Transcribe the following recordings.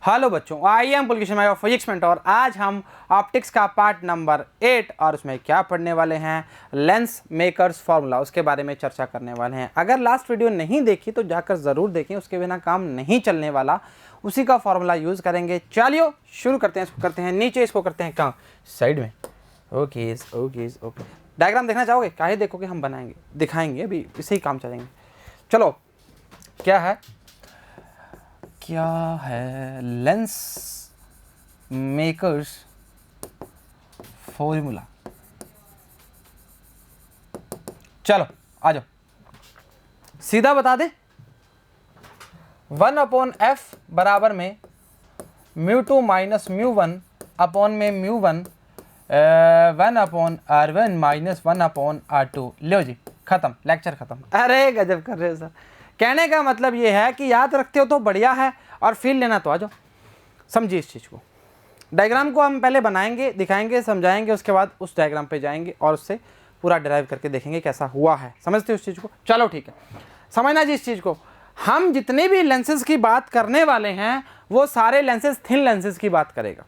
Hello बच्चों, I am Pulkishan my physics mentor. आज हम ऑप्टिक्स का पार्ट नंबर 8 और उसमें क्या पढ़ने वाले हैं, लेंस मेकर्स फार्मूला, उसके बारे में चर्चा करने वाले हैं। अगर लास्ट वीडियो नहीं देखी तो जाकर ज़रूर देखें, उसके बिना काम नहीं चलने वाला। उसी का फार्मूला यूज़ करेंगे। चलिए शुरू करते हैं। इसको करते हैं नीचे, इसको करते हैं कहाँ, साइड में। Okay okay okay. डायग्राम देखना चाहोगे? काहे देखोगे, हम बनाएंगे, दिखाएंगे, अभी इसे ही काम चलेंगे। चलो क्या है लेंस मेकर्स फॉर्मूला। चलो आ जाओ, सीधा बता दे। 1/f बराबर में μ2 माइनस μ1 अपॉन में μ1 1/r1 माइनस 1/r2। लो जी, खत्म, लेक्चर खत्म। अरे गजब कर रहे हो सर। कहने का मतलब ये है कि याद रखते हो तो बढ़िया है, और फील लेना तो आ जाओ। समझिए इस चीज़ को। डायग्राम को हम पहले बनाएंगे, दिखाएंगे, समझाएंगे, उसके बाद उस डायग्राम पे जाएंगे और उससे पूरा डिराइव करके देखेंगे कैसा हुआ है। समझते हो उस चीज़ को? चलो ठीक है, समझना जी इस चीज़ को। हम जितने भी लेंसेज की बात करने वाले हैं वो सारे लेंसेज थिन लेंसेज की बात करेगा।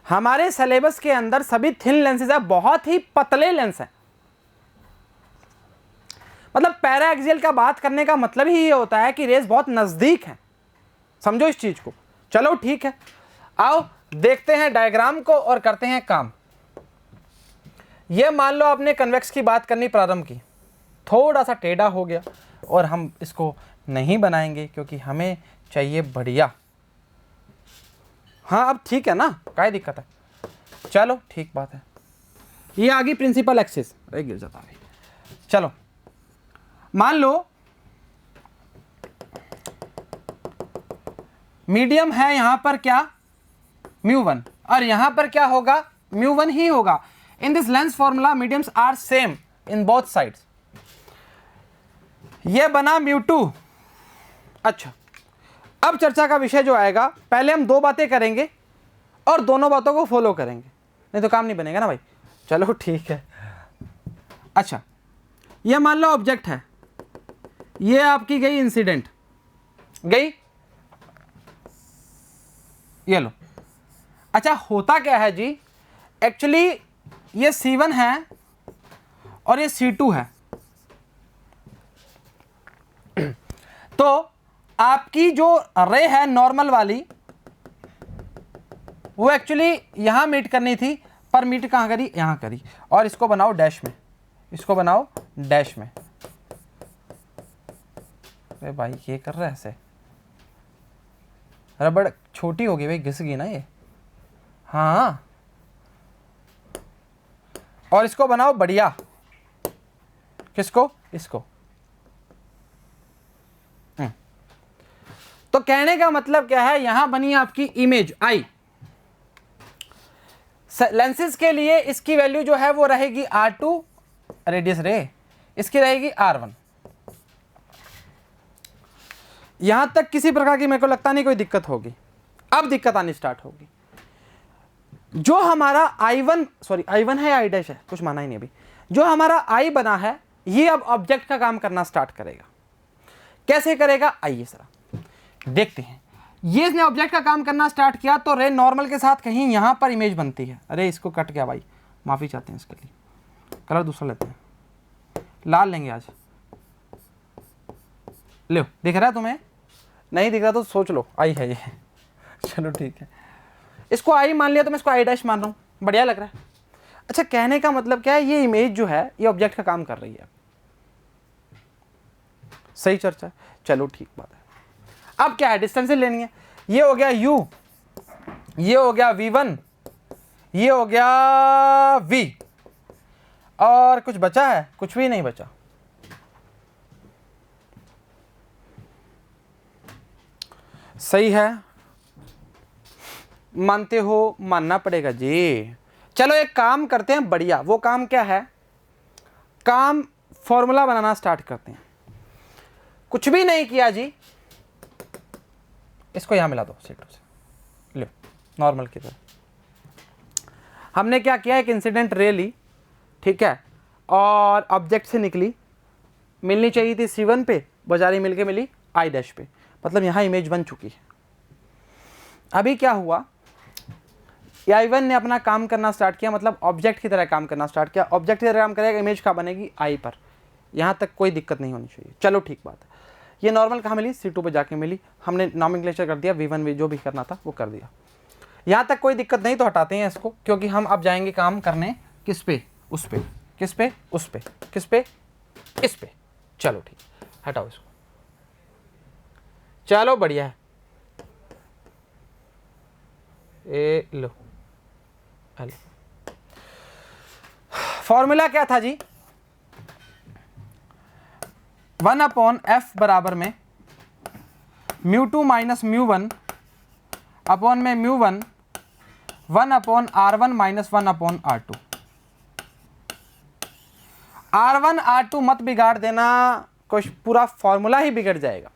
हमारे सिलेबस के अंदर सभी थिन लेंसेज है, बहुत ही पतले लेंस हैं। मतलब पैरा एक्सियल का बात करने का मतलब ही ये होता है कि रेस बहुत नज़दीक है। समझो इस चीज़ को। चलो ठीक है, आओ देखते हैं डायग्राम को और करते हैं काम। ये मान लो आपने कन्वेक्स की बात करनी प्रारंभ की, थोड़ा सा टेढ़ा हो गया और हम इसको नहीं बनाएंगे क्योंकि हमें चाहिए बढ़िया। हाँ अब ठीक है ना, क्या दिक्कत है? चलो ठीक बात है। ये आ गई प्रिंसिपल एक्सिस। अरे गिर जाता है। चलो मान लो मीडियम है यहां पर क्या, μ1, और यहां पर क्या होगा, μ1 ही होगा। In this lens formula mediums are same in both sides. ये बना μ2। अच्छा, अब चर्चा का विषय जो आएगा, पहले हम दो बातें करेंगे और दोनों बातों को फॉलो करेंगे, नहीं तो काम नहीं बनेगा ना भाई। चलो ठीक है। अच्छा, ये मान लो ऑब्जेक्ट है, ये आपकी गई इंसिडेंट गई, ये लो। अच्छा होता क्या है जी, एक्चुअली ये C1 है और ये C2 है। तो आपकी जो रे है नॉर्मल वाली, वो एक्चुअली यहां मीट करनी थी, पर मीट कहां करी, यहां करी। और इसको बनाओ डैश में, इसको बनाओ डैश में। अरे भाई ये कर रहा है ऐसे, रबड़ छोटी होगी भाई, घिस गई ना ये। हाँ, और इसको बनाओ बढ़िया। किसको? इसको। तो कहने का मतलब क्या है, यहां बनी आपकी इमेज आई। लेंसेज के लिए इसकी वैल्यू जो है वो रहेगी R2 रेडियस रे, इसकी रहेगी R1। यहां तक किसी प्रकार की मेरे को लगता नहीं कोई दिक्कत होगी। अब दिक्कत आनी स्टार्ट होगी। जो हमारा I1 है या I' है, कुछ माना ही नहीं अभी। जो हमारा I बना है, ये अब ऑब्जेक्ट का काम करना स्टार्ट करेगा। कैसे करेगा, आइए जरा देखते हैं। ये इसने ऑब्जेक्ट का काम करना स्टार्ट किया तो रे नॉर्मल के साथ कहीं यहां पर इमेज बनती है। अरे इसको कट गया भाई, माफी चाहते हैं इसके लिए। कलर दूसरा लेते हैं, लाल लेंगे आज। लो, दिख रहा है तुम्हें? नहीं दिख रहा तो सोच लो, आई है ये। चलो ठीक है, इसको आई मान लिया तो मैं इसको I' मान रहा हूँ, बढ़िया लग रहा है। अच्छा, कहने का मतलब क्या है, ये इमेज जो है ये ऑब्जेक्ट का काम कर रही है। सही चर्चा है, चलो ठीक बात है। अब क्या है, डिस्टेंस लेनी है। ये हो गया u, ये हो गया v1, ये हो गया v, और कुछ बचा है? कुछ भी नहीं बचा। सही है, मानते हो? मानना पड़ेगा जी। चलो एक काम करते हैं बढ़िया। वो काम क्या है, काम फॉर्मूला बनाना स्टार्ट करते हैं। कुछ भी नहीं किया जी, इसको यहां मिला दो सीटों से, लो नॉर्मल की तरह। हमने क्या किया, एक इंसिडेंट रे ली, ठीक है, और ऑब्जेक्ट से निकली, मिलनी चाहिए थी C1 पे, बजारी मिलके मिली I' पे, मतलब यहाँ इमेज बन चुकी है। अभी क्या हुआ, I1 ने अपना काम करना स्टार्ट किया, मतलब ऑब्जेक्ट की तरह काम करना स्टार्ट किया। ऑब्जेक्ट की तरह काम करेगा, इमेज कहाँ बनेगी, आई पर। यहाँ तक कोई दिक्कत नहीं होनी चाहिए। चलो ठीक बात है। ये नॉर्मल कहाँ मिली, C2 पे जाके मिली। हमने नॉमेनक्लेचर कर दिया, V1 जो भी करना था वो कर दिया। यहाँ तक कोई दिक्कत नहीं, तो हटाते हैं इसको, क्योंकि हम अब जाएंगे काम करने किस पे, उस पे, किस पे, उस पे, किस पे, इस पे। चलो ठीक, हटाओ इसको। चलो बढ़िया है। ए लो, हेलो। फॉर्मूला क्या था जी, 1/f बराबर में μ2 माइनस μ1 अपॉन में μ1 1/r1 minus 1/r2। R1 R2 मत बिगाड़ देना, कुछ पूरा फॉर्मूला ही बिगड़ जाएगा।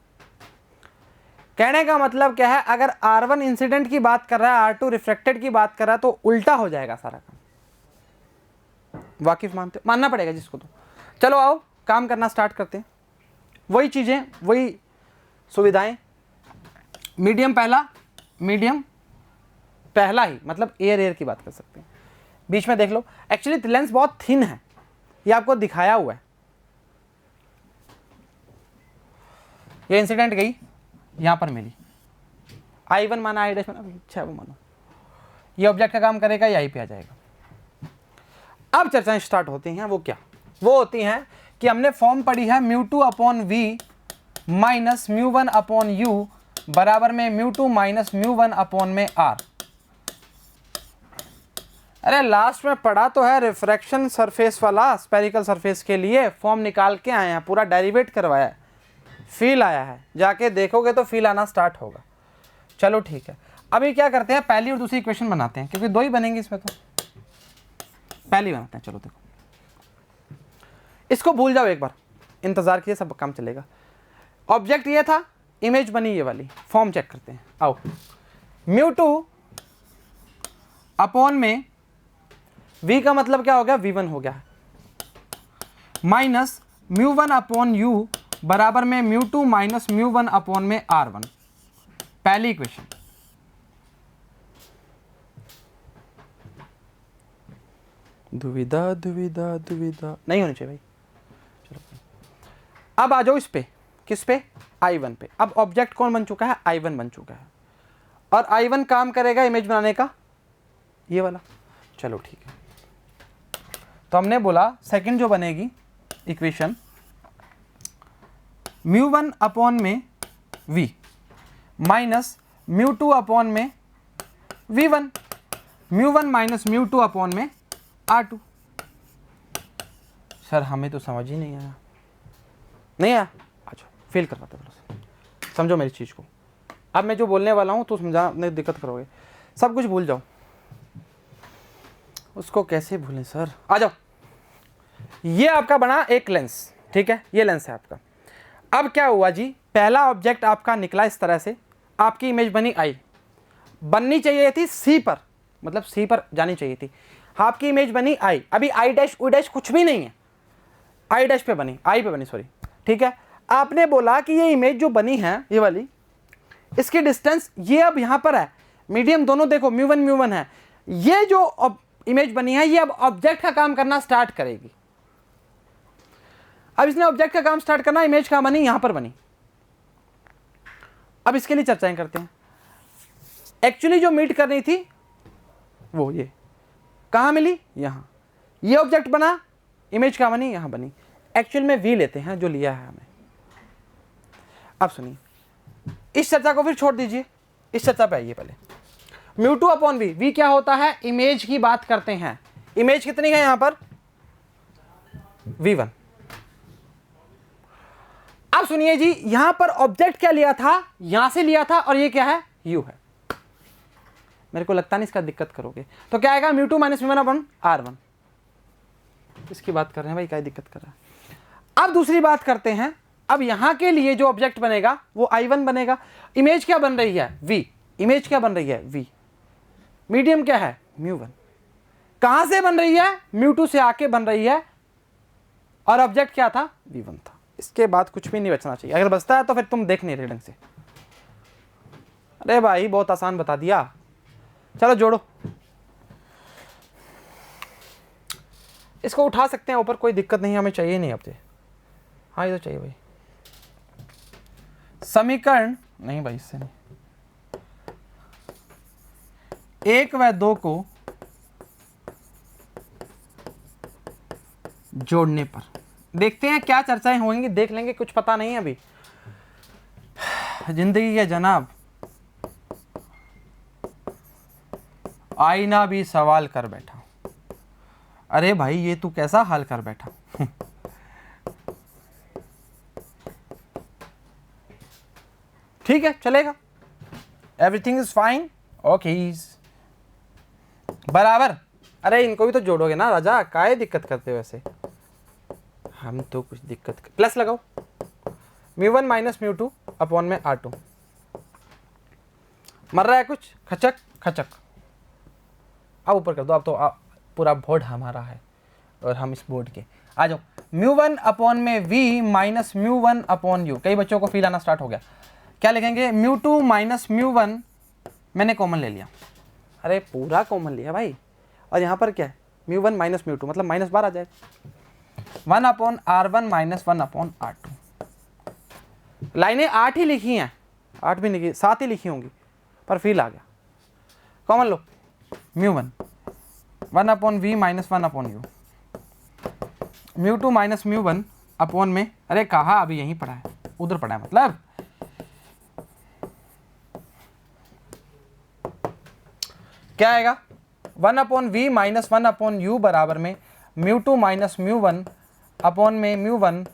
कहने का मतलब क्या है, अगर R1 इंसिडेंट की बात कर रहा है, R2 रिफ्लेक्टेड की बात कर रहा है, तो उल्टा हो जाएगा सारा काम। वाकिफ मानते, मानना पड़ेगा जिसको। तो चलो आओ काम करना स्टार्ट करते हैं। वही चीजें, वही सुविधाएं। मीडियम पहला ही, मतलब एयर की बात कर सकते हैं। बीच में देख लो, एक्चुअली लेंस बहुत थिन है, ये आपको दिखाया हुआ है। ये इंसिडेंट गई, यहां पर मिली, I1 माना, I' माना, अच्छा वो मानो। ये ऑब्जेक्ट का काम करेगा, यहीं पे आ जाएगा। अब चर्चाएं स्टार्ट होती हैं। वो क्या, वो होती हैं कि हमने फॉर्म पढ़ी है μ2/v माइनस μ1/u बराबर में μ2 माइनस μ1 में r। अरे लास्ट में पढ़ा तो है, रिफ्रैक्शन सरफेस वाला, स्पेरिकल सरफेस के लिए फॉर्म निकाल के आए हैं, पूरा डेरिवेट करवाया है, फील आया है। जाके देखोगे तो फील आना स्टार्ट होगा। चलो ठीक है, अभी क्या करते हैं, पहली और दूसरी इक्वेशन बनाते हैं, क्योंकि दो ही बनेंगे इसमें, तो पहली बनाते हैं। चलो देखो, इसको भूल जाओ एक बार, इंतजार किए, सब काम चलेगा। ऑब्जेक्ट ये था, इमेज बनी ये वाली, फॉर्म चेक करते हैं। आओ, μ2 अपॉन में v का मतलब क्या हो गया, v1 हो गया, माइनस μ1/u बराबर में μ2 माइनस μ1 में r1। पहली इक्वेशन। दुविधा दुविधा दुविधा नहीं होनी चाहिए भाई। चलो अब आ जाओ इस पे, किस पे, I1 पे। अब ऑब्जेक्ट कौन बन चुका है, I1 बन चुका है, और I1 काम करेगा इमेज बनाने का, ये वाला। चलो ठीक है, तो हमने बोला सेकंड जो बनेगी इक्वेशन, μ1 अपॉन में v माइनस μ2 अपॉन में v1, μ1 माइनस μ2 अपॉन में r2। सर हमें तो समझ ही नहीं आया, नहीं आया, अच्छा फेल करवाते बोलो, समझो मेरी चीज़ को। अब मैं जो बोलने वाला हूँ तो समझा, नहीं दिक्कत करोगे, सब कुछ भूल जाओ। उसको कैसे भूलें सर, आ जाओ। ये आपका बना एक लेंस, ठीक है, ये लेंस है आपका। अब क्या हुआ जी, पहला ऑब्जेक्ट आपका निकला इस तरह से, आपकी इमेज बनी आई, बननी चाहिए थी सी पर, मतलब सी पर जानी चाहिए थी, आपकी इमेज बनी आई। अभी आई डैश उ डैश कुछ भी नहीं है, आई डैश पे बनी, आई पे बनी, सॉरी, ठीक है। आपने बोला कि ये इमेज जो बनी है ये वाली, इसकी डिस्टेंस ये अब यहाँ पर है, मीडियम दोनों देखो μ1 है। ये जो इमेज बनी है ये अब ऑब्जेक्ट का काम करना स्टार्ट करेगी। अब इसने ऑब्जेक्ट का काम स्टार्ट करना, इमेज कहाँ बनी, यहां पर बनी। अब इसके लिए चर्चाएं करते हैं। एक्चुअली जो मीट करनी थी वो ये कहां मिली, यहां। ये ऑब्जेक्ट बना, इमेज कहां बनी, यहां बनी। एक्चुअल में वी लेते हैं जो लिया है हमें। अब सुनिए, इस चर्चा को फिर छोड़ दीजिए, इस चर्चा पे आइए पहले। μ2 अपॉन वी, वी क्या होता है, इमेज की बात करते हैं। इमेज कितनी है यहां पर, v1। अब सुनिए जी, यहां पर ऑब्जेक्ट क्या लिया था, यहां से लिया था, और ये क्या है, u है। मेरे को लगता नहीं इसका दिक्कत करोगे, तो क्या आएगा, μ2 माइनस μ1 अपॉन r1। इसकी बात कर रहे हैं भाई, क्या दिक्कत कर रहा है। अब दूसरी बात करते हैं। अब यहां के लिए जो ऑब्जेक्ट बनेगा वो I1 बनेगा। इमेज क्या बन रही है, v, इमेज क्या बन रही है, v, मीडियम क्या है, μ1। कहां से बन रही है, μ2 से आके बन रही है, और ऑब्जेक्ट क्या था, v1 था। इसके बाद कुछ भी नहीं बचना चाहिए, अगर बचता है तो फिर तुम देख नहीं रहे ढंग से। अरे भाई बहुत आसान बता दिया। चलो जोड़ो, इसको उठा सकते हैं ऊपर, कोई दिक्कत नहीं, हमें चाहिए नहीं अब से। हाँ ये तो चाहिए भाई। समीकरण नहीं भाई, इससे नहीं। 1 व 2 को जोड़ने पर देखते हैं क्या चर्चाएं होंगी, देख लेंगे, कुछ पता नहीं है अभी। जिंदगी के जनाब, आईना भी सवाल कर बैठा। अरे भाई ये तू कैसा हाल कर बैठा। ठीक है चलेगा, एवरीथिंग इज फाइन, ओके बराबर। अरे इनको भी तो जोड़ोगे ना राजा, काहे दिक्कत करते हो वैसे, हम तो कुछ दिक्कत प्लस लगाओ, μ1 माइनस μ2 अपॉन में R2। मर रहा है कुछ, खचक खचक। अब ऊपर कर दो, अब तो पूरा बोर्ड हमारा है और हम इस बोर्ड के। आ जाओ, μ1 अपॉन में v माइनस μ1 अपॉन u। कई बच्चों को फील आना स्टार्ट हो गया, क्या लिखेंगे, μ2 माइनस μ1 मैंने कॉमन ले लिया। अरे पूरा कॉमन लिया भाई, और यहाँ पर क्या है, μ1 माइनस μ2 मतलब माइनस बार आ जाएगा। 1 upon R1 minus 1 upon R2। लाइनें 8 ही लिखी हैं, 8 भी लिखी, 7 ही लिखी होंगी, पर फील आ गया। कॉमन लो, μ1 1 upon v minus 1 upon u, μ2 minus μ1 upon में, अरे कहा अभी यहीं पढ़ा है, उधर पढ़ा है मतलब, क्या आएगा, 1 upon v minus 1 upon u बराबर में μ2 माइनस μ1 अपॉन में μ1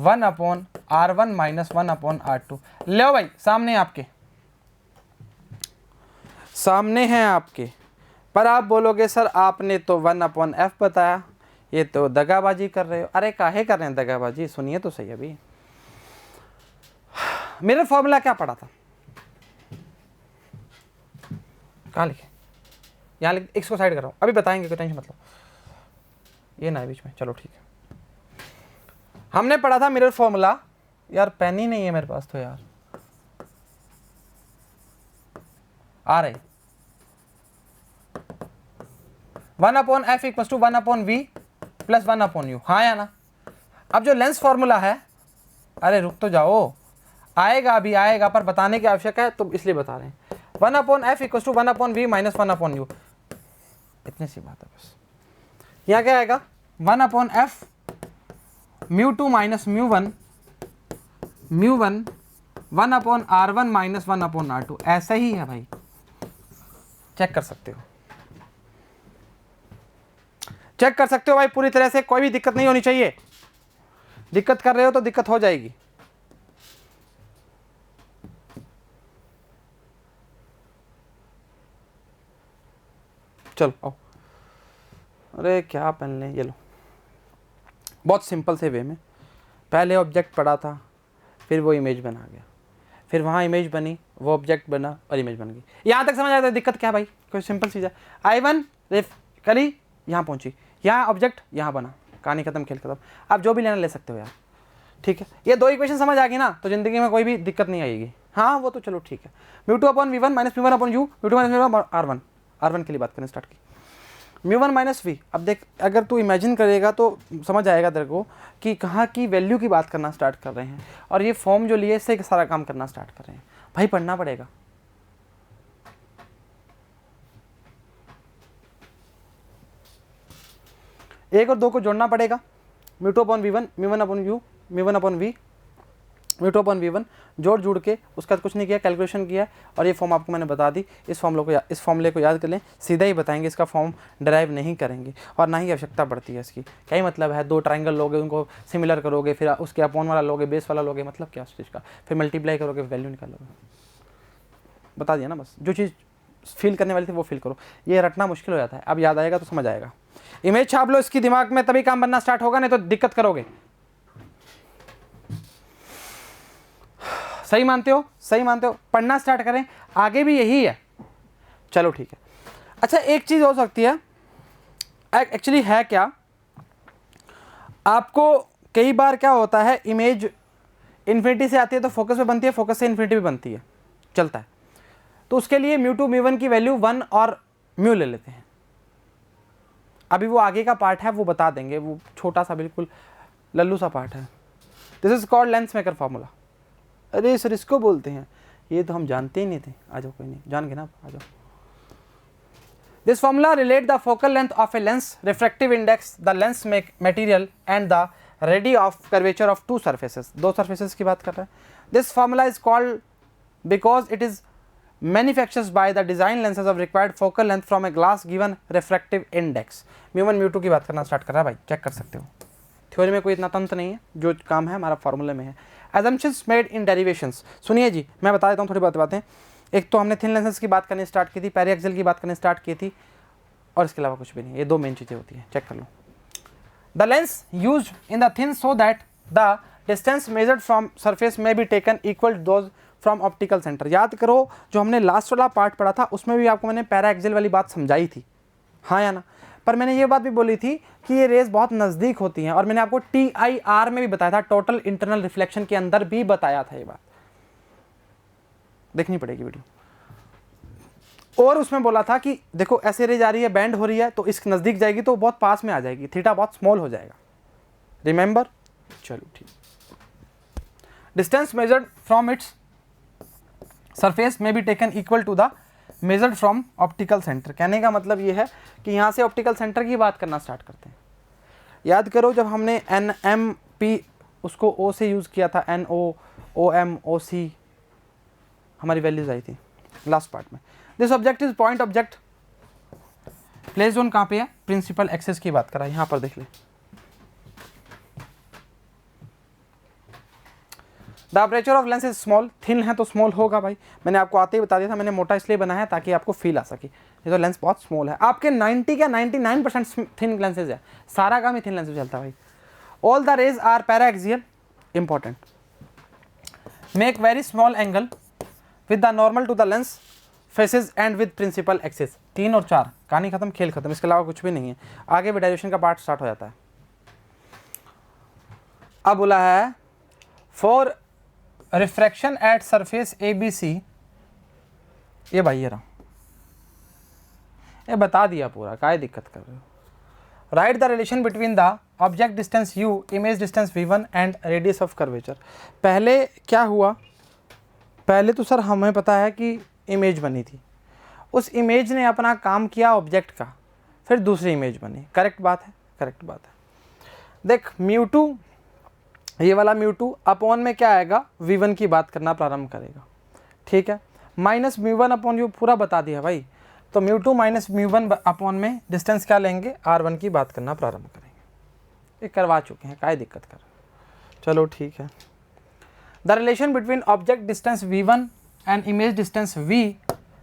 1 upon R1 minus 1 upon R2। लो भाई सामने आपके, सामने हैं आपके, पर आप बोलोगे सर आपने तो 1 अपॉन एफ बताया, ये तो दगाबाजी कर रहे हो। अरे काहे कर रहे हैं दगाबाजी, सुनिए तो सही अभी। मेरा फॉर्मूला क्या पढ़ा था, कहाँ लिखे, यहाँ लिख, इसको साइड कर रहा हूँ, अभी बताएंगे, कोई टेंशन मतलब, ये ना है बीच में, चलो ठीक है। हमने पढ़ा था मिरर फॉर्मूला, यार पेन ही नहीं है मेरे पास तो यार, आ रहे 1 upon f equal to 1 upon v plus 1 upon u, हाँ या ना। अब जो लेंस फॉर्मूला है, अरे रुक तो जाओ, आएगा अभी आएगा, पर बताने की आवश्यक है तो इसलिए बता रहे हैं। 1 upon f equal to 1 upon v minus 1 upon u, इतनी सी बात है बस। यहाँ क्या आएगा, 1 upon f μ2 minus μ1 1 upon R1 minus 1 upon R2, ऐसा ही है भाई, चेक कर सकते हो, चेक कर सकते हो भाई पूरी तरह से, कोई भी दिक्कत नहीं होनी चाहिए। दिक्कत कर रहे हो तो दिक्कत हो जाएगी। चलो आओ, अरे क्या पेन लें, ये लो, बहुत सिंपल से वे में, पहले ऑब्जेक्ट पढ़ा था, फिर वो इमेज बना गया, फिर वहाँ इमेज बनी, वो ऑब्जेक्ट बना और इमेज बन गई। यहाँ तक समझ आता है, दिक्कत क्या भाई, कोई सिंपल चीज़ है। I1 रेफ कली यहाँ पहुँची, यहाँ ऑब्जेक्ट यहाँ बना, कहानी खत्म, खेल खत्म। आप जो भी लेना ले सकते हो यार, ठीक है। ये दो इक्वेशन समझ आ गई ना, तो जिंदगी में कोई भी दिक्कत नहीं आएगी। हाँ वो तो चलो ठीक है। μ2 upon v1 minus μ1 upon u, μ2 minus μ1 R1 के लिए बात करने स्टार्ट की, μ1 माइनस v। अब देख, अगर तू इमेजिन करेगा तो समझ आएगा तेरे को कि कहाँ की वैल्यू की बात करना स्टार्ट कर रहे हैं, और ये फॉर्म जो लिए इससे सारा काम करना स्टार्ट कर रहे हैं। भाई पढ़ना पड़ेगा। एक और दो को जोड़ना पड़ेगा, μ2 upon v1 μ1 upon u μ1 upon v μ2 upon v1, जोड़ जुड़ के उसका कुछ नहीं किया, कैलकुलेशन किया, और ये फॉर्म आपको मैंने बता दी। इस फॉर्मूले को याद कर लें, सीधा ही बताएंगे, इसका फॉर्म डराइव नहीं करेंगे और ना ही आवश्यकता पड़ती है इसकी। क्या ही मतलब है, दो ट्राइंगल लोगे, उनको सिमिलर करोगे, फिर उसके अपॉन वाला लोगे, बेस वाला लोगे, मतलब क्या उस चीज़ का, फिर मल्टीप्लाई करोगे, वैल्यू निकालोगे। बता दिया ना, बस जो चीज़ फील करने वाली थी वो फील करो। ये रटना मुश्किल हो जाता है, अब याद आएगा तो समझ आएगा। इमेज छाप लो इसकी दिमाग में, तभी काम बनना स्टार्ट होगा, नहीं तो दिक्कत करोगे। सही मानते हो, सही मानते हो, पढ़ना स्टार्ट करें, आगे भी यही है। चलो ठीक है। अच्छा एक चीज़ हो सकती है, एक्चुअली है क्या, आपको कई बार क्या होता है, इमेज इन्फिनिटी से आती है तो फोकस पे बनती है, फोकस से इन्फिनिटी भी बनती है, चलता है। तो उसके लिए म्यू टू म्यू वन की वैल्यू 1 और म्यू ले लेते हैं। अभी वो आगे का पार्ट है वो बता देंगे, वो छोटा सा बिल्कुल लल्लू सा पार्ट है। This is called lens maker formula. अरे सर इसको बोलते हैं, ये तो हम जानते ही नहीं थे। आ जाओ, कोई नहीं, जान गए ना, आ जाओ। This formula relate the focal length of a lens, refractive index, the lens material and the radii of curvature of two surfaces. दो सर्फेसेस की बात कर रहे हैं। This formula is called because it is manufactured by the design lenses of required focal length from a glass given refractive index. Mu one mu two की बात करना start कर रहा है भाई, चेक कर सकते हो। थ्योरी में कोई इतना तंत्र नहीं है, जो काम है हमारा फार्मूले में है। assumptions made in derivations. सुनिए जी, मैं बता देता हूँ थोड़ी बातें। एक तो हमने थिन लेंसेज की बात करनी स्टार्ट की थी, पेरिएक्सियल की बात करनी स्टार्ट की थी, और इसके अलावा कुछ भी नहीं। ये दो मेन चीज़ें होती हैं, चेक कर लो। The lens used in the thin so that the distance measured from surface may be taken equal to those from optical centre. याद करो जो हमने लास्ट वाला पार्ट पढ़ा था उसमें भी आपको मैंने पैराएक्सियल वाली बात समझाई थी, हाँ या ना। पर मैंने ये बात भी बोली थी कि ये रेज बहुत नज़दीक होती हैं, और मैंने आपको TIR में भी बताया था, टोटल इंटरनल रिफ्लेक्शन के अंदर भी बताया था ये बात। देखनी पड़ेगी वीडियो। और उसमें बोला था कि देखो ऐसे रेज आ रही है, बैंड हो रही है, तो इस नज़दीक जाएगी तो बहुत पास में आ जाएगी, थीटा बहुत स्मॉल हो जाएगा। रिमेंबर, चलो ठीक। Distance measured from its surface may be taken equal to the measured from optical centre. कहने का मतलब ये है कि यहाँ से ऑप्टिकल सेंटर की बात करना स्टार्ट करते हैं। याद करो जब हमने NMP उसको O से यूज़ किया था, NO, OM, OC हमारी वैल्यूज आई थी लास्ट पार्ट में। This object is point object, place zone कहाँ पे है, प्रिंसिपल एक्सेस की बात करा, यहाँ पर देख ले। The aperture of lens is small, thin है तो स्मॉल होगा भाई, मैंने आपको आते ही बता दिया था। मैंने मोटा इसलिए बनाया है ताकि आपको फील आ सके। ये तो लेंस बहुत स्मॉल है, आपके 90 का 99% थिन लेंसेज है, सारा काम ही थिन लेंसेज चलता है भाई। All the rays are paraxial, important, make very small angle with the normal to the lens faces and with principal axis. 3 और 4 कहानी खत्म, खेल खत्म, इसके अलावा कुछ भी नहीं है। आगे भी डेरिवेशन का पार्ट स्टार्ट हो जाता है। अब बोला है for refraction at surface ABC, ये भाई ये रहा, ये बता दिया पूरा, काहे दिक्कत कर रहे हो। Right the relation between the object distance U, image distance V1 and radius of curvature. पहले क्या हुआ, पहले तो सर हमें पता है कि इमेज बनी थी, उस इमेज ने अपना काम किया ऑब्जेक्ट का, फिर दूसरी इमेज बनी। करेक्ट बात है, करेक्ट बात है। देख म्यू टू, ये वाला म्यू टू अपॉन में क्या आएगा, V1 की बात करना प्रारंभ करेगा, ठीक है। Minus mu one upon you पूरा बता दिया भाई, तो mu two minus mu one upon में डिस्टेंस क्या लेंगे, R1 की बात करना प्रारंभ करेंगे। ये करवा चुके हैं, काय दिक्कत कर, चलो ठीक है। The relation between object distance V1 and image distance V,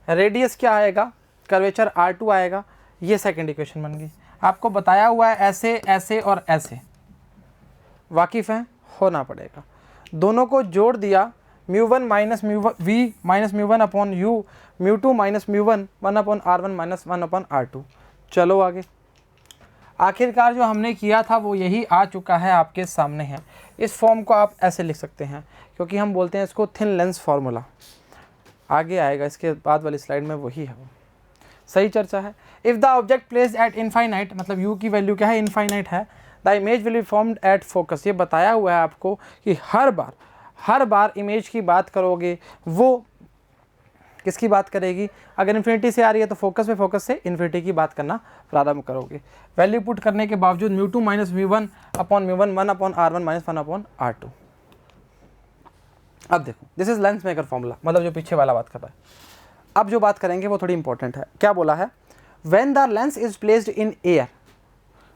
radius क्या आएगा, कर्वेचर R2 आएगा। ये सेकेंड इक्वेशन बन गई। आपको बताया हुआ है ऐसे ऐसे और ऐसे, वाकिफ़ हैं, होना पड़ेगा। दोनों को जोड़ दिया, mu one minus mu V minus mu one upon U, mu two minus mu one 1 upon R1 minus 1 upon R2। चलो आगे। आखिरकार जो हमने किया था वो यही आ चुका है, आपके सामने है। इस फॉर्म को आप ऐसे लिख सकते हैं, क्योंकि हम बोलते हैं इसको थिन लेंस फार्मूला। आगे आएगा, इसके बाद वाली स्लाइड में वही है, वो सही चर्चा है। If the object placed at infinite, मतलब U की वैल्यू क्या है, इनफाइनाइट है, the image will be formed at focus. ये बताया हुआ है आपको कि हर बार इमेज की बात करोगे वो किसकी बात करेगी, अगर इन्फिनिटी से आ रही है तो फोकस पे, फोकस से इन्फिनिटी की बात करना प्रारंभ करोगे। वैल्यू पुट करने के बावजूद mu two minus mu one upon mu one 1 upon R1 minus 1 upon R2। अब देखो, this is lens maker formula, मतलब जो पीछे वाला बात कर रहा है। अब जो बात करेंगे वो थोड़ी इंपॉर्टेंट है। क्या बोला है, when the lens is placed in air,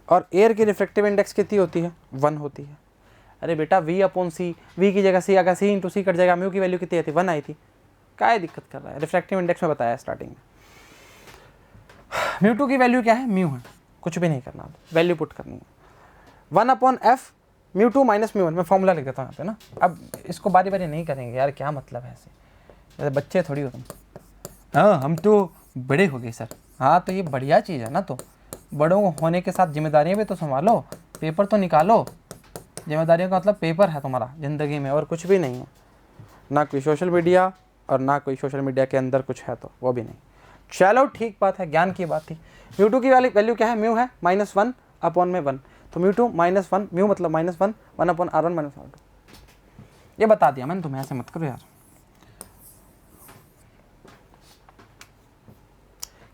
और एयर की रिफ्रैक्टिव इंडेक्स कितनी होती है, 1 होती है। अरे बेटा V अपॉन C, V की जगह C, अगर C इंटू C कट जाएगा, म्यू की वैल्यू कितनी आई थी, 1 आई थी। क्या दिक्कत कर रहा है, रिफ्रैक्टिव इंडेक्स में बताया स्टार्टिंग में। म्यू टू की वैल्यू क्या है, म्यू है, कुछ भी नहीं करना, वैल्यू पुट करनी है। 1 upon F mu two minus mu one, मैं फॉर्मूला लिख देता हूँ यहाँ पे ना। अब इसको बारी बारी नहीं करेंगे यार, क्या मतलब है ऐसे, जैसे बच्चे थोड़ी हो तुम। हाँ हम तो बड़े हो गए सर। हाँ तो ये बढ़िया चीज़ है ना, तो बड़ों होने के साथ जिम्मेदारियाँ भी तो संभालो, पेपर तो निकालो। जिम्मेदारियों का मतलब पेपर है तुम्हारा ज़िंदगी में, और कुछ भी नहीं है। ना कोई सोशल मीडिया, और ना कोई सोशल मीडिया के अंदर कुछ है तो वो भी नहीं। चलो ठीक बात है, ज्ञान की बात थी। म्यू2 की वैल्यू क्या है, म्यू है -1 अपॉन में 1, तो म्यू2 -1, म्यू मतलब -1 1 अपॉन R1 -R2। ये बता दिया मैंने तुम्हें, ऐसे मत करो यार।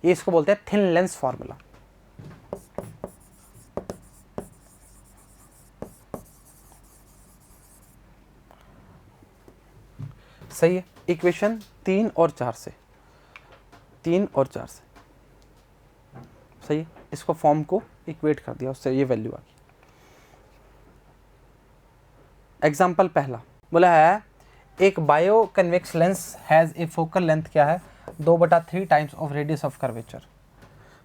ये इसको बोलते हैं थिन लेंस फॉर्मूला। सही है। इक्वेशन 3 और 4 से, 3 और 4 से सही है। इसको फॉर्म को इक्वेट कर दिया, उससे ये वैल्यू आ गई। एग्जाम्पल पहला बोला है एक bio convex lens has a focal length क्या है 2/3 times of radius of curvature.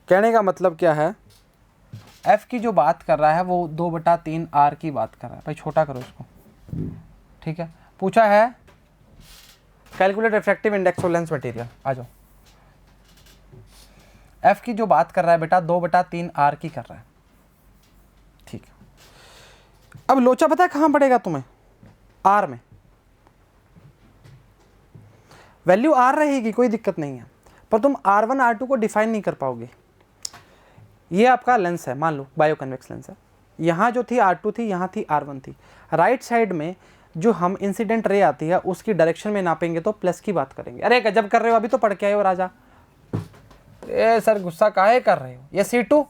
कहने का मतलब क्या है, एफ की जो बात कर रहा है वो 2/3 आर की बात कर रहा है। भाई छोटा करो इसको, ठीक है। पूछा है calculate refractive index of lens material, आ जाओ। एफ की जो बात कर रहा है बेटा 2/3 आर की कर रहा है, ठीक है। अब लोचा पता है कहां पड़ेगा तुम्हें, आर में। वैल्यू आर रहेगी, कोई दिक्कत नहीं है, पर तुम R1 R2 को डिफाइन नहीं कर पाओगे। ये आपका लेंस है, मान लो बायो कन्वेक्स लेंस है। यहाँ जो थी R2 थी, यहाँ थी R1 थी। राइट साइड में जो हम इंसिडेंट रे आती है उसकी डायरेक्शन में नापेंगे तो प्लस की बात करेंगे। अरे गजब कर रहे हो, अभी तो पढ़ के आए हो राजा। ए सर गुस्सा काहे कर रहे हो, ये C2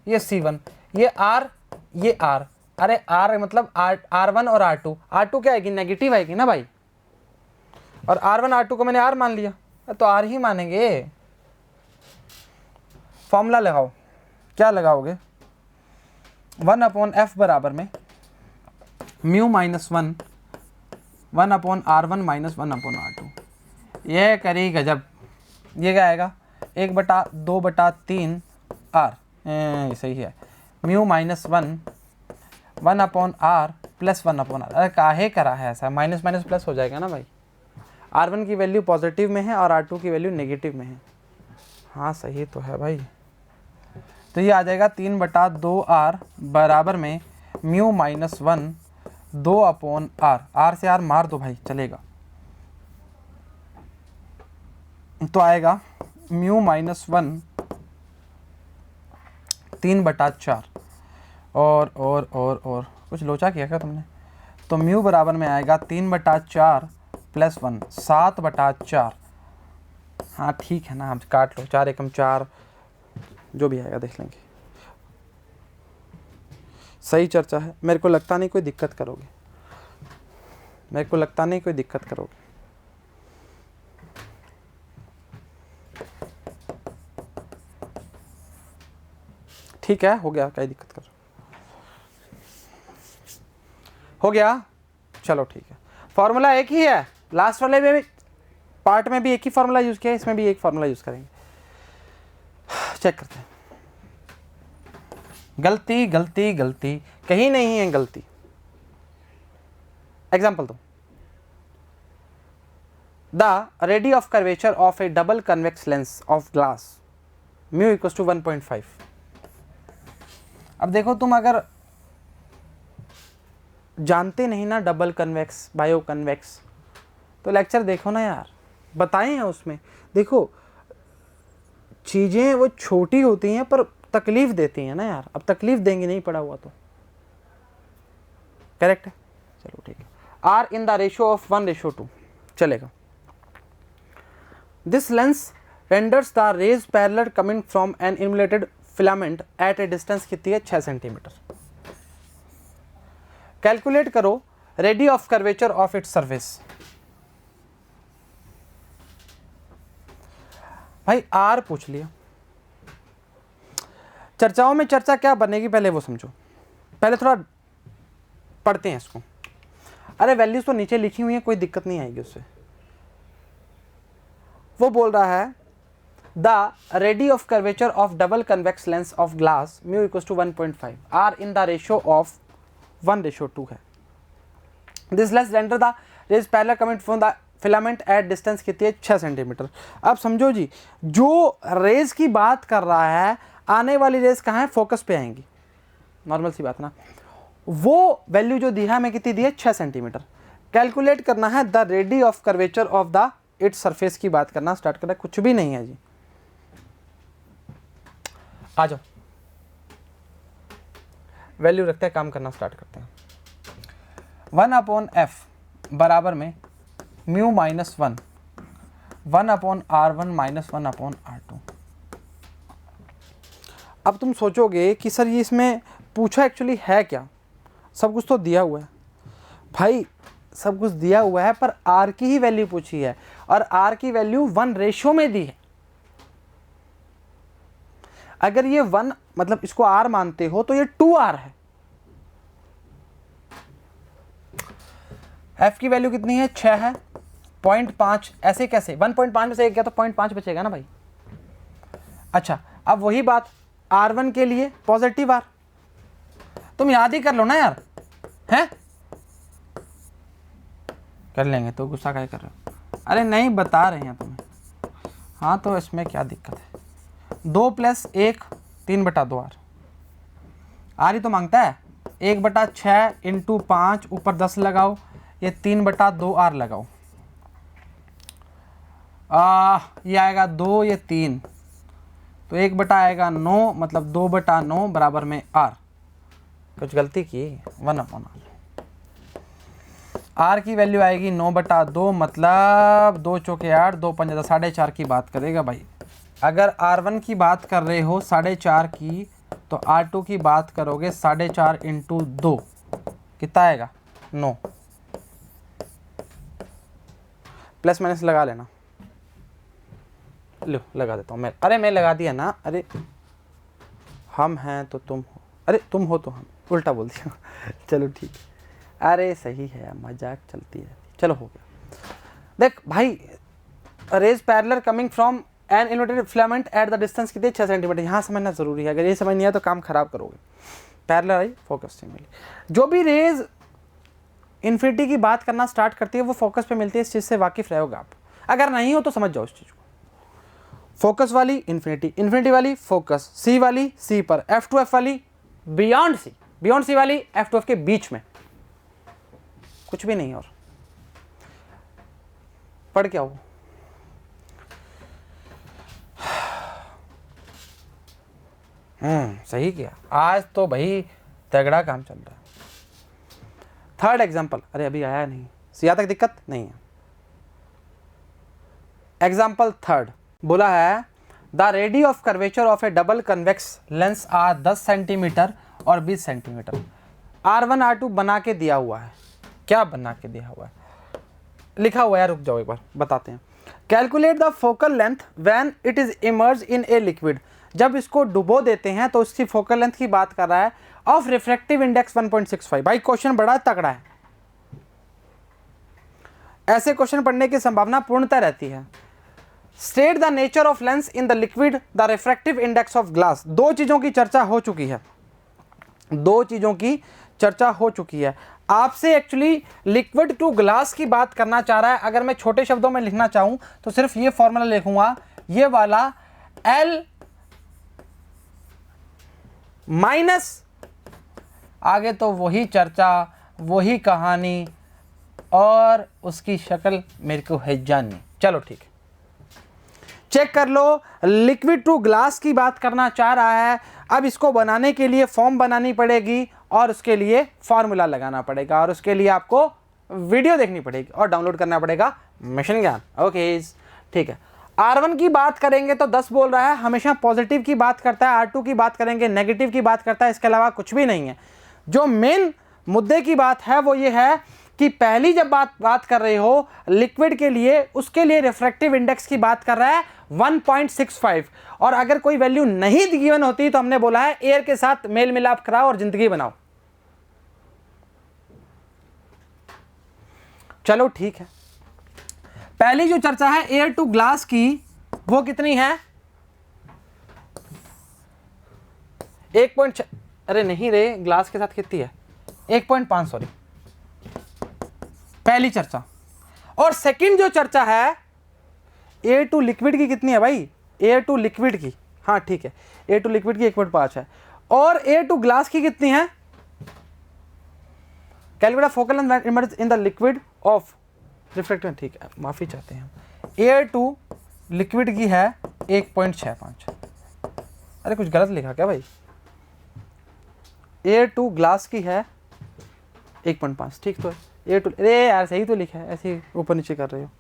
ये C1 ये R ये R। अरे R मतलब R1 और R2, R2 क्या आएगी, नेगेटिव आएगी ना भाई। और R1 R2 को मैंने R मान लिया तो R ही मानेंगे। फॉर्मूला लगाओ, क्या लगाओगे, 1/f बराबर में म्यू -1 1/R1 -1/R2। ये करी गजब। ये क्या आएगा 1/2/3 R, सही है। Mu -1 1/R plus 1/R। अरे काहे करा है ऐसा, माइनस माइनस प्लस हो जाएगा ना भाई। R1 की वैल्यू पॉजिटिव में है और R2 की वैल्यू नेगेटिव में है। हाँ सही तो है भाई। तो ये आ जाएगा 3/2R बराबर में म्यू -1 2/R। R से R मार दो भाई, चलेगा। तो आएगा म्यू -1 3/4। और कुछ लोचा किया क्या तुमने। तो म्यू बराबर में आएगा 3/4 प्लस 1 7/4। हाँ ठीक है ना, हम काट लो, 4 एकम 4, जो भी आएगा देख लेंगे। सही चर्चा है, मेरे को लगता नहीं कोई दिक्कत करोगे, मेरे को लगता नहीं कोई दिक्कत करोगे। ठीक है, हो गया, क्या दिक्कत कर, हो गया। चलो ठीक है, फॉर्मूला एक ही है। लास्ट वाले में भी पार्ट में भी एक ही फॉर्मूला यूज किया, इसमें भी एक फॉर्मूला यूज करेंगे। चेक करते हैं। गलती गलती गलती कहीं नहीं है गलती। एग्जाम्पल दो, the radii of curvature of a double convex lens of glass mu equals to 1.5। अब देखो तुम अगर जानते नहीं ना डबल कन्वेक्स बायो कन्वेक्स, तो लेक्चर देखो ना यार, बताए हैं उसमें। देखो चीज़ें वो छोटी होती हैं पर तकलीफ देती हैं ना यार। अब तकलीफ देंगे नहीं पड़ा हुआ तो, करेक्ट है। चलो ठीक है। R in the ratio of 1:2 चलेगा। This lens renders the rays parallel coming from an illuminated filament at a distance कितनी है 6 सेंटीमीटर। कैलकुलेट करो radii of curvature of its surface. भाई आर पूछ लिया। चर्चाओं में चर्चा क्या बनेगी पहले वो समझो, पहले थोड़ा पढ़ते हैं इसको। अरे वैल्यूज तो नीचे लिखी हुई है, कोई दिक्कत नहीं आएगी उससे। वो बोल रहा है the radii of curvature of double convex lens of glass mu equals to 1.5 R in the ratio of 1:2 है। This lens render the rays parallel coming from the filament at distance कितनी है 6 सेंटीमीटर। अब समझो जी, जो raise की बात कर रहा है, आने वाली रेज कहाँ है, फोकस पे आएंगी, नॉर्मल सी बात ना। वो वैल्यू जो दी है हमें कितनी दी है 6 सेंटीमीटर। कैलकुलेट करना है the radii of curvature of the its surface की बात करना स्टार्ट कर रहा है, कुछ भी नहीं है जी। आ जाओ, वैल्यू रखते हैं, काम करना स्टार्ट करते हैं। 1/f बराबर में mu minus 1 1/r1 minus 1/r2। अब तुम सोचोगे कि सर ये इसमें पूछा एक्चुअली है क्या, सब कुछ तो दिया हुआ है भाई, सब कुछ दिया हुआ है, पर r की ही वैल्यू पूछी है और r की वैल्यू 1 रेशो में दी है। अगर ये 1 मतलब इसको r मानते हो तो ये 2r है। f की वैल्यू कितनी है, 6 है, 0.5, ऐसे कैसे 1.5 में से एक गया तो 0.5 बचेगा ना भाई। अच्छा, अब वही बात r1 के लिए पॉजिटिव r, तुम याद ही कर लो ना यार, हैं कर लेंगे तो गुस्सा काहे कर रहे हो, अरे नहीं बता रहे हैं तुम्हें। हाँ तो इसमें क्या दिक्कत है, 2 + 1 3/2 r ही तो मांगता है, 1/6 × 5 ऊपर 10 लगाओ, ये 3/2 r लगाओ, ये आएगा 2, ये 3, तो 1 आएगा 9, मतलब 2/9 बराबर में r। कुछ गलती की, 1/r। r की वैल्यू आएगी 9/2, मतलब 2 चौके 8, 2 पंजे 10, 4.5 की बात करेगा भाई। अगर r1 की बात कर रहे हो 4.5 की, तो r2 की बात करोगे 4.5 × 2, कितना आएगा 9, प्लस माइनस लगा लेना, लो लगा देता हूँ मैं, अरे मैं लगा दिया ना, अरे हम हैं तो तुम हो, अरे तुम हो तो हम, उल्टा बोल दिया चलो ठीक है, अरे सही है, मजाक चलती है, चलो हो गया। देख भाई, rays parallel coming from an inverted filament at the distance कितने 6 सेंटीमीटर, यहाँ समझना जरूरी है, अगर ये समझ नहीं आया तो काम खराब करोगे। पैरेलल आई फोकस से मिली, जो भी रेज इन्फिनिटी की बात करना स्टार्ट करती है वो फोकस पे मिलती है, इस चीज़ से वाकिफ रहोगे आप, अगर नहीं हो तो समझ जाओ इस चीज़ को। फोकस वाली इन्फिनिटी, इन्फिनिटी वाली फोकस, सी वाली सी पर, F2F वाली बियॉन्ड सी, बियॉन्ड सी वाली F2F के बीच में, कुछ भी नहीं। और पढ़ क्या हो, सही किया, आज तो भाई तगड़ा काम चल रहा है। थर्ड एग्जाम्पल, अरे अभी आया नहीं, यहाँ तक दिक्कत नहीं है। एग्जाम्पल थर्ड बोला है, the radii of curvature of a double convex lens are 10 centimetre और 20 सेंटीमीटर। R1 R2 बना के दिया हुआ है, क्या बना के दिया हुआ है, लिखा हुआ है, रुक जाओ एक बार बताते हैं। Calculate the focal length when it is emerge in a liquid, जब इसको डुबो देते हैं तो उसकी फोकल लेंथ की बात कर रहा है, ऑफ रिफ्रैक्टिव इंडेक्स 1.65। भाई क्वेश्चन बड़ा तगड़ा है, ऐसे क्वेश्चन पढ़ने की संभावना पूर्णतः रहती है। State the nature of lens in the liquid, the refractive index of glass. दो चीजों की चर्चा हो चुकी है, दो चीजों की चर्चा हो चुकी है। आपसे एक्चुअली लिक्विड टू ग्लास की बात करना चाह रहा है। अगर मैं छोटे शब्दों में लिखना चाहूं तो सिर्फ ये फॉर्मूला लिखूंगा, ये वाला L माइनस, आगे तो वही चर्चा, वही कहानी और उसकी शक्ल मेरे को है जाननी। चलो ठीक है, चेक कर लो, लिक्विड टू ग्लास की बात करना चाह रहा है। अब इसको बनाने के लिए फॉर्म बनानी पड़ेगी और उसके लिए फॉर्मूला लगाना पड़ेगा और उसके लिए आपको वीडियो देखनी पड़ेगी और डाउनलोड करना पड़ेगा मिशन ज्ञान। ओके ठीक है, R1 की बात करेंगे तो 10 बोल रहा है, हमेशा पॉजिटिव की बात करता है। R2 की बात करेंगे नेगेटिव की बात करता है, इसके अलावा कुछ भी नहीं है। जो मेन मुद्दे की बात है वो ये है कि पहली जब बात कर रहे हो लिक्विड के लिए, उसके लिए रिफ्रैक्टिव इंडेक्स की बात कर रहा है 1.65, और अगर कोई वैल्यू नहीं गिवन होती तो हमने बोला है एयर के साथ मेल मिलाप कराओ और जिंदगी बनाओ। चलो ठीक है, पहली जो चर्चा है एयर टू ग्लास की वो कितनी है, 1. अरे नहीं रे, ग्लास के साथ कितनी है 1.5, सॉरी, पहली चर्चा। और सेकंड जो चर्चा है एयर टू लिक्विड की कितनी है भाई, एयर टू लिक्विड की, हाँ ठीक है, एयर टू लिक्विड की 1.5 है। और एयर टू ग्लास की कितनी है, calculate focal length emerge in the liquid of refractive, ठीक है माफी चाहते हैं हम, A2 लिक्विड की है 1.65। अरे कुछ गलत लिखा क्या भाई? A2 ग्लास की है 1.5, ठीक तो है। A2, अरे यार सही तो लिखा है, ऐसे ऊपर नीचे कर रहे हो,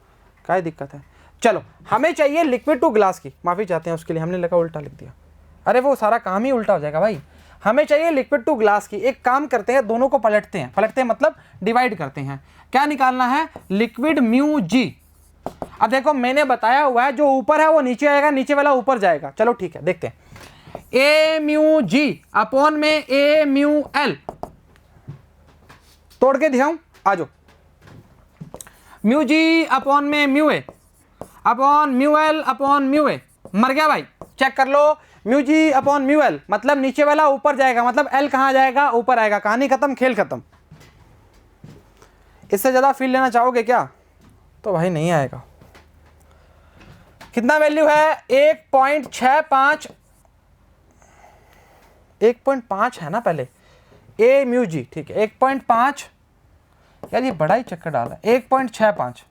क्या दिक्कत है? चलो हमें चाहिए लिक्विड टू ग्लास की, माफ़ी चाहते हैं उसके लिए, हमने लगा उल्टा लिख दिया। अरे वो सारा काम ही उल्टा हो जाएगा भाई। हमें चाहिए लिक्विड टू ग्लास की। एक काम करते हैं, दोनों को पलटते हैं मतलब डिवाइड करते हैं। क्या निकालना है? Liquid mu G. अब देखो मैंने बताया हुआ है जो ऊपर है वो नीचे आएगा, नीचे वाला ऊपर जाएगा। चलो ठीक है, देखते हैं। ए म्यू जी अपॉन में ए म्यू एल, तोड़ के दिखाऊं, आ जाओ। म्यू जी अपॉन में mu a upon mu l upon mu a, मर गया भाई, चेक कर लो। Mu g upon mu l मतलब नीचे वाला ऊपर जाएगा, मतलब एल कहां जाएगा? ऊपर आएगा। कहानी खत्म, खेल खत्म। इससे ज्यादा फील लेना चाहोगे क्या? तो भाई नहीं आएगा। कितना वैल्यू है? 1.65, 1.5 है ना पहले, ए म्यू जी, ठीक है। 1.5, यार ये बड़ा ही चक्कर डाला। 1.65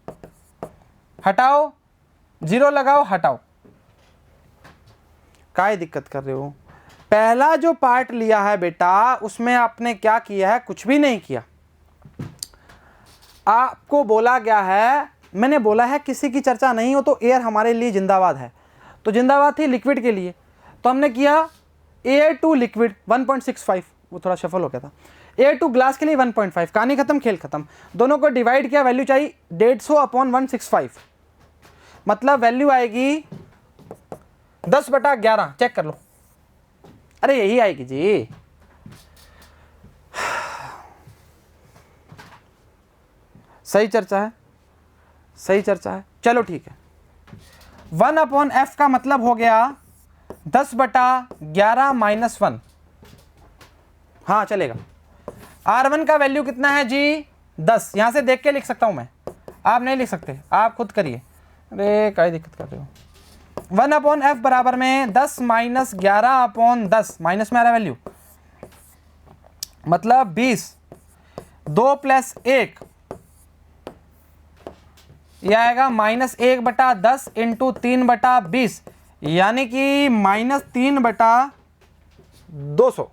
हटाओ, 0 लगाओ, हटाओ। काय दिक्कत कर रहे हो? पहला जो पार्ट लिया है बेटा, उसमें आपने क्या किया है? कुछ भी नहीं किया। आपको बोला गया है, मैंने बोला है किसी की चर्चा नहीं हो तो एयर हमारे लिए जिंदाबाद है, तो जिंदाबाद थी लिक्विड के लिए, तो हमने किया A2 लिक्विड 1.65, वो थोड़ा शफल हो गया था। A2 ग्लास के लिए 1.5, कहानी खत्म, खेल खत्म। दोनों को डिवाइड किया, वैल्यू चाहिए 150 अपॉन 165, मतलब वैल्यू आएगी 10/11। चेक कर लो, अरे यही आएगी जी। सही चर्चा है, सही चर्चा है। चलो ठीक है। 1/f का मतलब हो गया 10/11 - 1। हाँ चलेगा। R1 का वैल्यू कितना है जी? 10। यहां से देख के लिख सकता हूं मैं, आप नहीं लिख सकते, आप खुद करिए। अरे क्या दिक्कत कर रहे हो? 1/f बराबर में 10 - 11/10, माइनस में आ रहा वैल्यू, मतलब 20। 2 + 1 यह आएगा -1/10 × 3/20, यानी कि -3/200।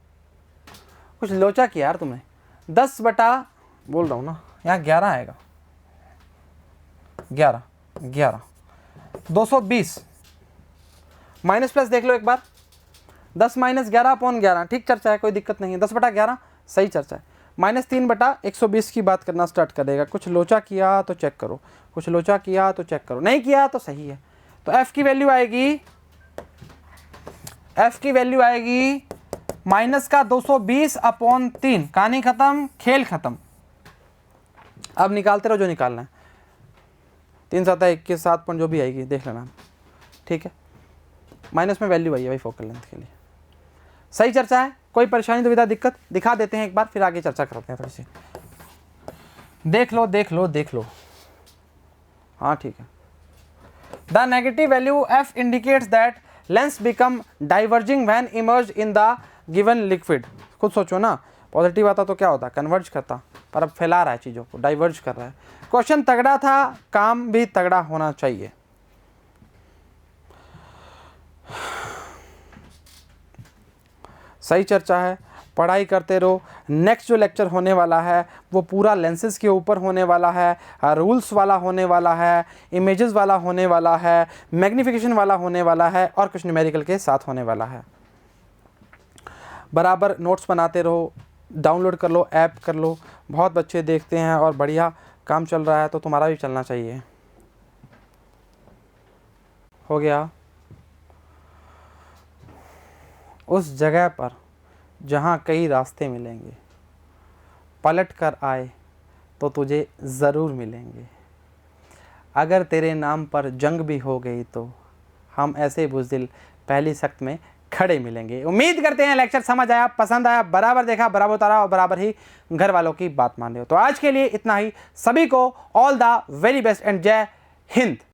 कुछ लोचा किया यार तुमने। 10 बटा, बोल रहा हूँ ना, यहाँ 11 आएगा, 11 220। माइनस प्लस देख लो एक बार, 10 - 11/11, ठीक चर्चा है, कोई दिक्कत नहीं है। 10/11 सही चर्चा है। -3/120 की बात करना स्टार्ट कर देगा। कुछ लोचा किया तो चेक करो, कुछ लोचा किया तो चेक करो, नहीं किया तो सही है। तो f की वैल्यू आएगी, f की वैल्यू आएगी -220/3। कहानी खत्म, खेल खत्म। अब निकालते रहो जो निकालना है। 3 7 21 7 पॉइंट जो भी आएगी देख लेना, ठीक है। माइनस में वैल्यू आई है भाई फोकल लेंथ के लिए। सही चर्चा है, कोई परेशानी दुविधा दिक्कत? दिखा देते हैं एक बार, फिर आगे चर्चा करते हैं थोड़ी सी। देख लो देख लो देख लो, हाँ ठीक है। The negative value f indicates that lens become diverging when emerge in the given liquid. खुद सोचो ना, पॉजिटिव आता तो क्या होता? कन्वर्ज करता, पर अब फैला रहा है चीज़ों को, डाइवर्ज कर रहा है। क्वेश्चन तगड़ा था, काम भी तगड़ा होना चाहिए। सही चर्चा है, पढ़ाई करते रहो। नेक्स्ट जो लेक्चर होने वाला है वो पूरा लेंसेज के ऊपर होने वाला है, रूल्स वाला होने वाला है, इमेजेस वाला होने वाला है, मैग्नीफिकेशन वाला होने वाला है, और कुछ न्यूमेरिकल के साथ होने वाला है। बराबर नोट्स बनाते रहो, डाउनलोड कर लो, ऐप कर लो। बहुत बच्चे देखते हैं और बढ़िया काम चल रहा है, तो तुम्हारा भी चलना चाहिए। हो गया। उस जगह पर जहाँ कई रास्ते मिलेंगे, पलट कर आए तो तुझे ज़रूर मिलेंगे। अगर तेरे नाम पर जंग भी हो गई तो हम ऐसे बुज़दिल पहली सख्त में खड़े मिलेंगे। उम्मीद करते हैं लेक्चर समझ आया, पसंद आया, बराबर देखा, बराबर उतारा और बराबर ही घर वालों की बात मान रहे हो। तो आज के लिए इतना ही। सभी को all the very best and जय हिंद।